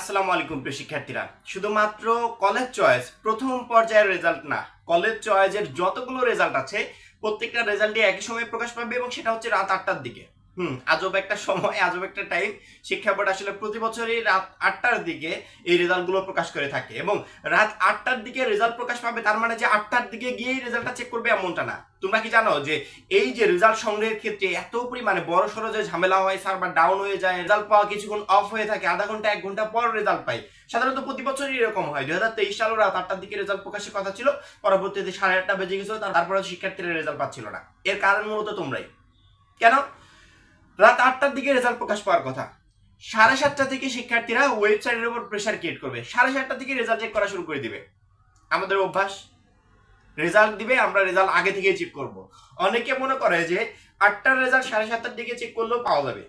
আসসালামু আলাইকুম প্রিয় শিক্ষার্থীরা। শুধুমাত্র কলেজ চয়েস প্রথম পর্যায়ের রেজাল্ট না, কলেজ চয়েসের যতগুলো রেজাল্ট আছে প্রত্যেকটা রেজাল্টই একই সময় প্রকাশ পাবে এবং সেটা হচ্ছে রাত 8টার দিকে। আজব একটা সময়, আজব একটা টাইম। শিক্ষা বোর্ড আসলে প্রতি বছরই রাত 8টার দিকে এই রেজাল্টগুলো প্রকাশ করে থাকে এবং রাত 8টার দিকে রেজাল্ট প্রকাশ পাবে, তার মানে যে 8টার দিকে গিয়েই রেজাল্টটা চেক করবে এমনটা না। তোমরা কি জানো যে এই যে রেজাল্ট সংগ্রহের ক্ষেত্রে এত পরিমাণে বড় সড়ো যে ঝামেলা হয়, সার্ভার ডাউন হয়ে যায়, রেজাল্ট পাওয়া কিছুক্ষণ অফ হয়ে থাকে, আধা ঘন্টা 1 ঘন্টা পর রেজাল্ট পাই। সাধারণত প্রতি বছরই এরকম হয়। 2023 সালেও রাত 8টার দিকে রেজাল্ট প্রকাশের কথা ছিল, পরবর্তীতে 8:30 বেজে গেছিল, তারপরে শিক্ষার্থীরা রেজাল্ট পাচ্ছিল না। এর কারণ মূলত তোমরাই। কেন রাত 8টার দিকে রেজাল্ট প্রকাশ পাওয়ার কথা? 7:30 থেকে শিক্ষার্থীরা ওয়েবসাইটের উপর প্রেসার ক্রিয়েট করবে, 7:30 থেকে রেজাল্ট চেক করা শুরু করে দিবে। আমাদের অভ্যাস, রেজাল্ট দিবে, আমরা রেজাল্ট আগে থেকে চেক করব। অনেকে মনে করে যে 8টার রেজাল্ট 7:30 দিকে চেক করলেও পাওয়া যাবে,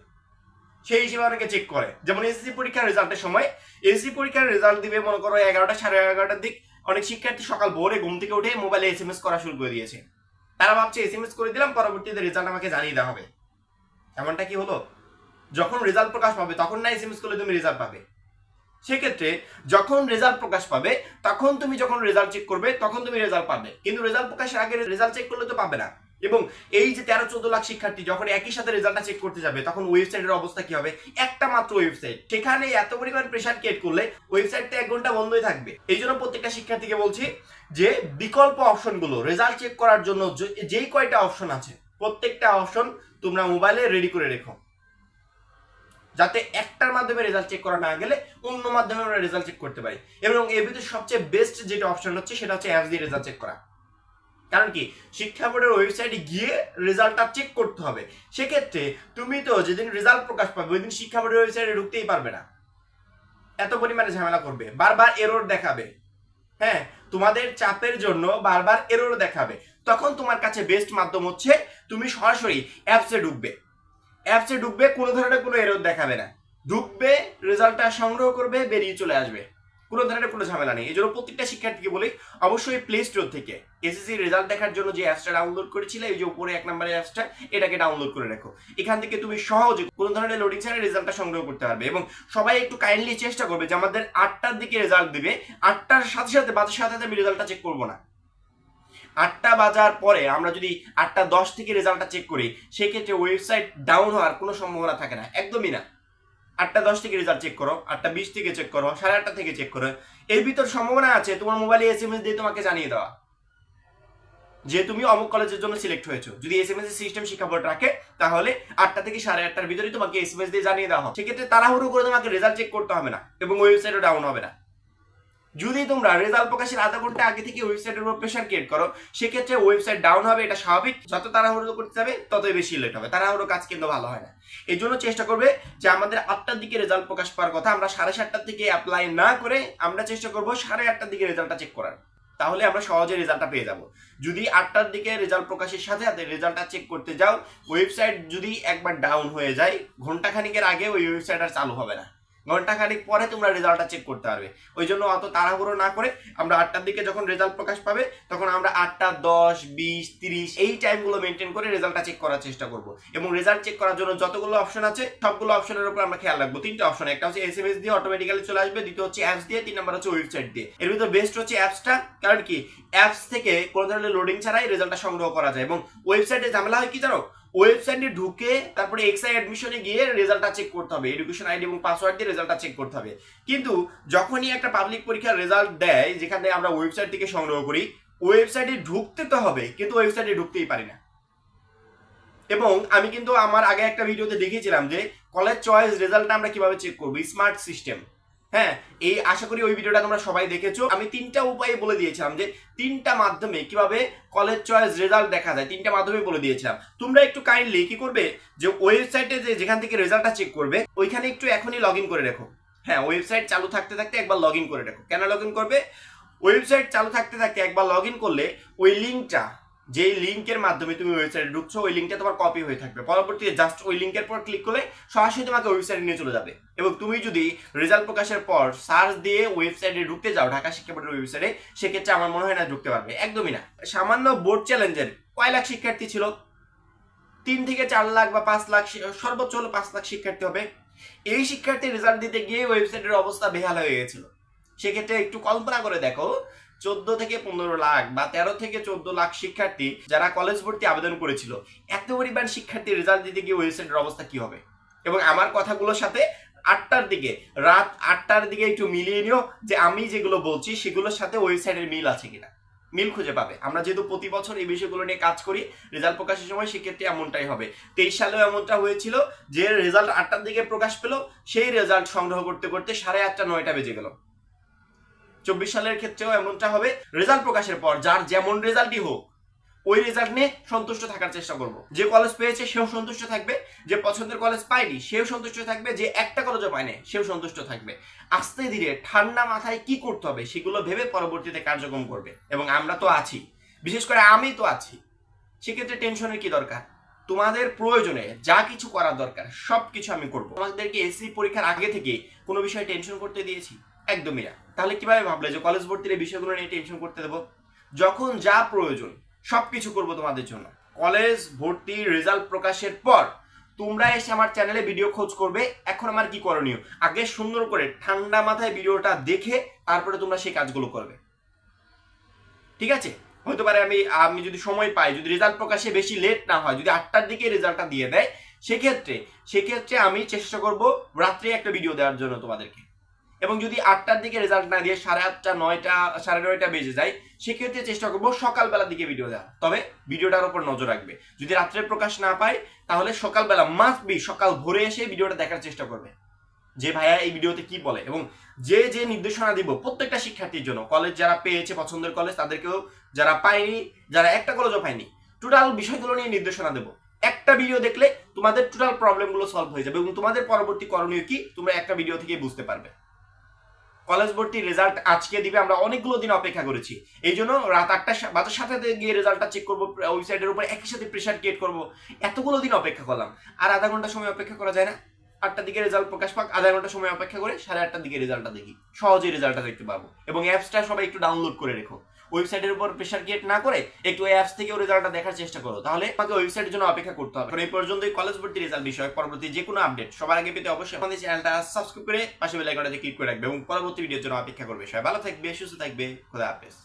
সেই হিসেবে অনেকে চেক করে। যেমন এসএসসি পরীক্ষার রেজাল্টের সময় এসএসসি পরীক্ষার রেজাল্ট দিবে মনে করো 11টা 11:30টার দিক, অনেক শিক্ষার্থী সকাল ভোরে ঘুম থেকে উঠে মোবাইলে এসএমএস করা শুরু করে দিয়েছে। তারা ভাবছে এসএমএস করে দিলাম, পরবর্তীতে রেজাল্ট আমাকে জানিয়ে দেওয়া হবে। এমনটা কি হলো? যখন রেজাল্ট প্রকাশ পাবে তখন না এসএমএস করলে তুমি রেজাল্ট পাবে। সেক্ষেত্রে যখন রেজাল্ট প্রকাশ পাবে তখন তুমি যখন রেজাল্ট চেক করবে তখন তুমি রেজাল্ট পাবে, কিন্তু রেজাল্ট প্রকাশের আগে রেজাল্ট চেক করলে তো পাবে না। এবং এই যে 13-14 লাখ শিক্ষার্থী যখন একই সাথে রেজাল্টটা চেক করতে যাবে তখন ওয়েবসাইটের অবস্থা কি হবে? একটা মাত্র ওয়েবসাইট, সেখানে এত পরিমাণ প্রেসার ক্রিয়েট করলে ওয়েবসাইটটা 1 ঘন্টা বন্ধই থাকবে। এই জন্য প্রত্যেকটা শিক্ষার্থীকে বলছি যে বিকল্প অপশনগুলো রেজাল্ট চেক করার জন্য যেই কয়টা অপশন আছে প্রত্যেকটা অপশন তোমরা মোবাইলে রেডি করে রেখো, যাতে একটার মাধ্যমে রেজাল্ট চেক করা না গেলে অন্য মাধ্যমে আমরা রেজাল্ট চেক করতে পারি। এবং এর ভিতরে সবচেয়ে বেস্ট যেটা অপশন হচ্ছে সেটা হচ্ছে অ্যাপস দিয়ে রেজাল্ট চেক করা। কারণ কি, শিক্ষা বোর্ডের ওয়েবসাইটে গিয়ে রেজাল্টটা চেক করতে হবে। সেক্ষেত্রে তুমি তো যেদিন রেজাল্ট প্রকাশ পাবে ওই দিন শিক্ষা বোর্ডের ওয়েবসাইটে ঢুকতেই পারবে না, এত পরিমাণে ঝামেলা করবে, বারবার এরর দেখাবে। হ্যাঁ, তোমাদের চাপের জন্য বারবার এরর দেখাবে। তখন তোমার কাছে বেস্ট মাধ্যম হচ্ছে তুমি সরাসরি অ্যাপসে ঢুকবে। অ্যাপসে ঢুকবে, কোনো ধরনের কোনো এরর দেখাবে না, ঢুকবে, রেজাল্টটা সংগ্রহ করবে, বেরিয়ে চলে আসবে, কোনো ধরনের কোনো ঝামেলা নেই। এই জন্য প্রত্যেকটা শিক্ষার্থীকে বলি অবশ্যই প্লে স্টোর থেকে এসএসসি রেজাল্ট দেখার জন্য যে অ্যাপসটা ডাউনলোড করেছিলে, এই যে উপরে 1 নম্বরের অ্যাপসটা, এটাকে ডাউনলোড করে রাখো। এখান থেকে তুমি সহজে কোনো ধরনের লোডিং ছাড়া রেজাল্টটা সংগ্রহ করতে পারবে। এবং সবাই একটু কাইন্ডলি চেষ্টা করবে যে আমাদের 8টার দিকে রেজাল্ট দিবে, 8টার সাথে সাথে বাজার সাথে আমি রেজাল্টটা চেক করবো না। 8টা বাজার পরে আমরা যদি 8:10 থেকে রেজাল্টটা চেক করি সেক্ষেত্রে ওয়েবসাইট ডাউন হওয়ার কোনো সম্ভাবনা থাকে না, একদমই না। 8:10 থেকে রেজাল্ট চেক করো, 8:20 থেকে চেক করো, 8:30 থেকে চেক করো। এর ভিতর সম্ভাবনা আছে তোমার মোবাইলে এসএমএস দিয়ে তোমাকে জানিয়ে দেওয়া যে তুমি অমুক কলেজের জন্য সিলেক্ট হয়েছো। যদি এসএমএস এর সিস্টেম শিক্ষা বোর্ড রাখে তাহলে 8টা থেকে 8:30টার ভিতরে তোমাকে এসএমএস দিয়ে জানিয়ে দেওয়া হবে। সেক্ষেত্রে তাড়াহুড়ো করে তোমাকে রেজাল্ট চেক করতে হবে না এবং ওয়েবসাইটও ডাউন হবে না। যদি তোমরা রেজাল্ট প্রকাশের আধা ঘন্টা আগে থেকে ওয়েবসাইটের উপর প্রেসার ক্রিয়েট করো সেক্ষেত্রে ওয়েবসাইট ডাউন হবে, এটা স্বাভাবিক। যত তাড়াহুড়ো করতে যাবে ততই বেশি লেট হবে, তাড়াহুড়ো কাজ কিন্তু ভালো হয় না। এই জন্য চেষ্টা করবে যে আমাদের 8টার দিকে রেজাল্ট প্রকাশ পাওয়ার কথা, আমরা 7:30টার দিকে অ্যাপ্লাই না করে আমরা চেষ্টা করবো 8:30টার দিকে রেজাল্টটা চেক করার, তাহলে আমরা সহজে রেজাল্টটা পেয়ে যাব। যদি 8টার দিকে রেজাল্ট প্রকাশের সাথে সাথে রেজাল্টটা চেক করতে যাও, ওয়েবসাইট যদি একবার ডাউন হয়ে যায় ঘন্টা খানিকের আগে ওই ওয়েবসাইট আর চালু হবে না, ঘন্টা খানিক পরে তোমরা রেজাল্টটা চেক করতে পারবে। ওই জন্য অত তাড়াহুড়ো না করে আমরা 8টার দিকে যখন রেজাল্ট প্রকাশ পাবে তখন আমরা 8:10, 20, 30 এই টাইমগুলো মেনটেন করে রেজাল্টটা চেক করার চেষ্টা করব। এবং রেজাল্ট চেক করার জন্য যতগুলো অপশন আছে সবগুলো অপশনের উপর আমরা খেয়াল রাখবো। 3টা অপশন, একটা হচ্ছে এসএমএস দিয়ে অটোমেটিক্যালি চলে আসবে, দ্বিতীয় হচ্ছে অ্যাপস দিয়ে, 3 নাম্বার হচ্ছে ওয়েবসাইট দিয়ে। এর ভিতর বেস্ট হচ্ছে অ্যাপসটা, কারণ কি অ্যাপস থেকে কোনো ধরনের লোডিং ছাড়াই রেজাল্টটা সংগ্রহ করা যায়। এবং ওয়েবসাইটে ঝামেলা হয় কি জানো, ওয়েবসাইটে ঢুকে তারপরে এক্সআই অ্যাডমিশনে গিয়ে রেজাল্টটা চেক করতে হবে, এডুকেশন আইডি এবং পাসওয়ার্ড দিয়ে রেজাল্টটা চেক করতে হবে। কিন্তু যখনই একটা পাবলিক পরীক্ষার রেজাল্ট দেয় যেখানে আমরা ওয়েবসাইট থেকে সংগ্রহ করি, ওয়েবসাইটে ঢুকতে তো হবে কিন্তু ওয়েবসাইটে ঢুকতেই পারি না। এবং আমি কিন্তু আমার আগে একটা ভিডিওতে দেখিয়েছিলাম যে কলেজ চয়েস রেজাল্টটা আমরা কিভাবে চেক করবো, স্মার্ট সিস্টেম। হ্যাঁ, এই আশা করি ওই ভিডিওটা তোমরা সবাই দেখেছো। আমি 3টা উপায়ে বলে দিয়েছিলাম যে 3টা মাধ্যমে কিভাবে কলেজ চয়েস রেজাল্ট দেখা যায়, 3টা মাধ্যমে বলে দিয়েছিলাম। তোমরা একটু কাইন্ডলি কি করবে যে ওয়েবসাইটে যেখান থেকে রেজাল্টটা চেক করবে ওইখানে একটু এখনই লগ ইন করে রেখো। হ্যাঁ, ওয়েবসাইট চালু থাকতে থাকতে একবার লগ ইন করে রেখো। কেন লগ ইন করবে? ওয়েবসাইট চালু থাকতে থাকতে একবার লগ ইন করলে ওই লিঙ্কটা, যেই লিঙ্কের মাধ্যমে তুমি ওয়েবসাইটে ঢুকছো ওই লিঙ্কটা তোমার কপি হয়ে থাকবে, পরবর্তীতে জাস্ট ওই লিঙ্কের পর ক্লিক করলে সরাসরি তোমাকে ওয়েবসাইটে নিয়ে চলে যাবে। এবং তুমি যদি রেজাল্ট প্রকাশের পর সার্চ দিয়ে ওয়েবসাইটে ঢুকতে যাও, ঢাকা শিক্ষা বোর্ডের ওয়েবসাইটে, সেক্ষেত্রে আমার মনে হয় না ঢুকতে পারবে, একদমই না। সামান্য বোর্ড চ্যালেঞ্জের কয় লাখ শিক্ষার্থী ছিল? 3 থেকে 4 লাখ বা 5 লাখ, সর্বোচ্চ হলো 5 লাখ শিক্ষার্থী হবে। এই শিক্ষার্থী রেজাল্ট দিতে গিয়ে ওয়েবসাইটের অবস্থা বেহাল হয়ে গেছিল। সেক্ষেত্রে একটু কল্পনা করে দেখো, 14 থেকে 15 লাখ বা 13 থেকে 14 লাখ শিক্ষার্থী যারা কলেজ ভর্তি আবেদন করেছিল, এত পরিমাণ শিক্ষার্থী রেজাল্ট দিতে গিয়ে ওয়েবসাইটের অবস্থা কি হবে। এবং আমার কথাগুলোর সাথে রাত 8টার দিকে একটু মিলিয়ে নিও যে আমি যেগুলো বলছি সেগুলোর সাথে ওয়েবসাইটের মিল আছে কিনা। মিল খুঁজে পাবে। আমরা যেহেতু প্রতি বছর এই বিষয়গুলো নিয়ে কাজ করি রেজাল্ট প্রকাশের সময়, সেক্ষেত্রে এমনটাই হবে। 23 সালেও এমনটা হয়েছিল যে রেজাল্ট 8টার দিকে প্রকাশ পেল, সেই রেজাল্ট সংগ্রহ করতে করতে 8:30 9টা বেজে গেল। 24 সালের ক্ষেত্রেও এমনটা হবে। রেজাল্ট প্রকাশের পর যার যেমন রেজাল্টই হোক, ওই রেজাল্ট নিয়ে সন্তুষ্ট থাকার চেষ্টা করব। যে কলেজ পেয়েছে সেও সন্তুষ্ট থাকবে, যে পছন্দের কলেজ পায়নি সেও সন্তুষ্ট থাকবে, যে একটা কলেজও পায়নি সেও সন্তুষ্ট থাকবে। আস্তে ধীরে ঠান্ডা মাথায় কি করতে হবে সেগুলো ভেবে পরবর্তীতে কার্যক্রম করবে। এবং আমরা তো আছি, বিশেষ করে আমি তো আছি। সেক্ষেত্রে টেনশনের কি দরকার? তোমাদের প্রয়োজনে যা কিছু করার দরকার সবকিছু আমি করব। তোমাদেরকে এসসি পরীক্ষার আগে থেকে কোনো বিষয়ে টেনশন করতে দিয়েছি? একদমই না। তাহলে কিভাবে ভাবলে যে কলেজ ভর্তির এই বিষয়গুলো নিয়ে টেনশন করতে দেবো? যখন যা প্রয়োজন সবকিছু করব তোমাদের জন্য। কলেজ ভর্তির রেজাল্ট প্রকাশের পর তোমরা এসে আমার চ্যানেলে ভিডিও খোঁজ করবে। এখন আমার কি করণীয়? আগে সুন্দর করে ঠান্ডা মাথায় ভিডিওটা দেখে তারপরে তোমরা সেই কাজগুলো করবে, ঠিক আছে? হতে পারে আমি যদি সময় পাই, যদি রেজাল্ট প্রকাশে বেশি লেট না হয়, যদি 8টার দিকে রেজাল্টটা দিয়ে দেয়, সেক্ষেত্রে আমি চেষ্টা করব রাত্রে একটা ভিডিও দেওয়ার জন্য তোমাদেরকে। এবং যদি 8টার দিকে রেজাল্ট না দিয়ে 8:30 9টা 9:30 বেজে যায়, সেক্ষেত্রে চেষ্টা করবো সকালবেলার দিকে ভিডিও দেওয়া। তবে ভিডিওটার উপর নজর রাখবে, যদি রাত্রে প্রকাশ না পায় তাহলে সকালবেলা মাস্ট বি সকাল ভোরে এসে ভিডিওটা দেখার চেষ্টা করবে যে ভাইয়া এই ভিডিওতে কি বলে। এবং যে যে নির্দেশনা দিব প্রত্যেকটা শিক্ষার্থীর জন্য, কলেজ যারা পেয়েছে পছন্দের কলেজ তাদেরকেও, যারা পায়নি, যারা একটা কলেজও পায়নি, টোটাল বিষয়গুলো নিয়ে নির্দেশনা দেবো। একটা ভিডিও দেখলে তোমাদের টোটাল প্রবলেমগুলো সলভ হয়ে যাবে এবং তোমাদের পরবর্তী করণীয় কি তোমরা একটা ভিডিও থেকে বুঝতে পারবে। কলেজ ভর্তির রেজাল্ট আজকে দিবে, আমরা অনেকগুলো দিন অপেক্ষা করেছি। এই জন্য রাত 8টা বাজার সাথে গিয়ে রেজাল্টটা চেক করবো, ওয়েবসাইটের উপর একই সাথে প্রেশার ক্রিয়েট করবো। এতগুলো দিন অপেক্ষা করলাম, আর আধা ঘন্টা সময় অপেক্ষা করা যায় না? 8টার দিকে রেজাল্ট প্রকাশ পাক, আধা ঘন্টা সময় অপেক্ষা করে 8:30টার দিকে রেজাল্টটা দেখি, সহজেই রেজাল্টটা দেখতে পাবো। এবং অ্যাপসটা সবাই একটু ডাউনলোড করে রেখো, ওয়েবসাইটের উপর প্রেশার ক্রিয়েট না করে একটু অ্যাপস থেকেও রেজাল্টটা দেখার চেষ্টা করো। তাহলে তোমাকে ওয়েবসাইটের জন্য অপেক্ষা করতে হবে। এই পর্যন্তই কলেজ ভর্তি রেজাল্ট বিষয়ক পরবর্তী যে কোনো আপডেট সবার আগে পেতে অবশ্যই আমাদের চ্যানেলটা সাবস্ক্রাইব করে পাশে বেল আইকনটাতে ক্লিক করে রাখবে এবং পরবর্তী ভিডিওর জন্য অপেক্ষা করবে। সবাই ভালো থাকবে, সুস্থ থাকবে, খোদা হাফেজ।